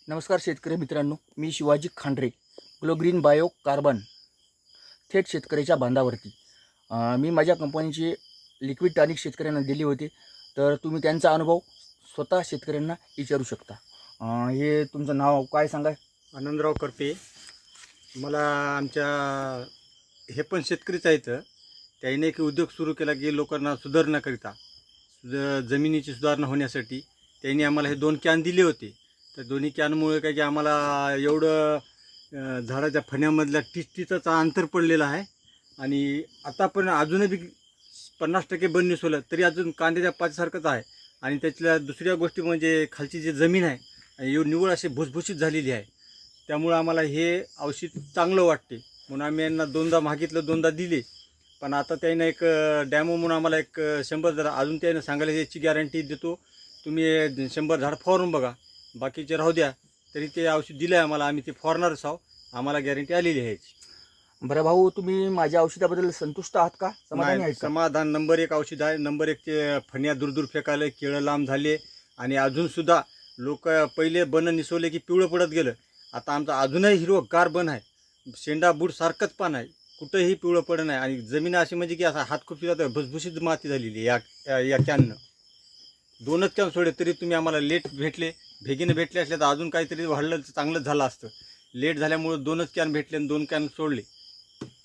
नमस्कार शेतकरी मित्रांनो, मी Shivaji Khandare, glow green bio carbon थेट शेतकऱ्याच्या बांधावरती. मी माझ्या कंपनीचे लिक्विड टॉनिक शेतकऱ्यांना दिले होते, तर तुम्ही त्यांचा अनुभव स्वतः शेतकऱ्यांना विचारू शकता. हे तुमचं नाव काय सांगा? आनंदराव करपे. मला आमच्या हे पण शेतकरीच आहेत. त्याने एक उद्योग सुरू केला की लोकांना सुधारण्याकरिता जमिनीची सुधारणा होण्यासाठी त्यांनी आम्हाला हे 2 कॅन दिले होते. तर दोन्ही कॅनमुळे काय की आम्हाला एवढं झाडाच्या फण्यामधल्या टिचटिचाचा अंतर पडलेला आहे. आणि आता पण अजूनही 50% बन निसवलं तरी अजून कांद्याच्या पाचसारखंच आहे. आणि त्यातल्या दुसऱ्या गोष्टी म्हणजे खालची जी जमीन आहे निव्वळ अशी भुसभुशीत झालेली आहे. त्यामुळं आम्हाला हे औषध चांगलं वाटते म्हणून आम्ही यांना 2दा मागितलं, 2दा दिले. पण आता त्यानं एक डॅमो म्हणून आम्हाला एक 100 झाड अजून त्यानं सांगायला याची गॅरंटी देतो, तुम्ही 100 झाड फवारून बघा, बाकीचे राहू द्या. तरी ते औषध दिलं आहे आम्हाला, आम्ही ते फवारणारच आहोत, आम्हाला गॅरंटी आलेली आहे याची. बरं भाऊ, तुम्ही माझ्या औषधाबद्दल संतुष्ट आहात का? समाधानी आहेत का? समाधान. नंबर 1 औषध आहे. नंबर 1 ते फण्या दूर फेकायला, केळं लांब झाले. आणि अजूनसुद्धा लोक पहिले बन निसवले की पिवळं पडत गेलं, आता आमचं अजूनही हिरवगार बन आहे. शेंडा बूड सारखंच पान आहे, कुठंही पिवळं पडत नाही. आणि जमीन अशी म्हणजे की असा हात खूप जातं, भुसभुशीत माती झालेली या कॅननं. 2च कॅन सोडले तरी तुम्ही आम्हाला लेट भेटले. भेगीनं भेटले असले तर अजून काहीतरी वाढलं चांगलंच झालं असतं. लेट झाल्यामुळे 2च कॅन भेटले आणि 2 कॅन सोडले.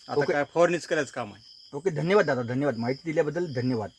आता ओके. काय फवारणीच करायचं काम आहे. ओके, धन्यवाद दादा, धन्यवाद. माहिती दिल्याबद्दल धन्यवाद.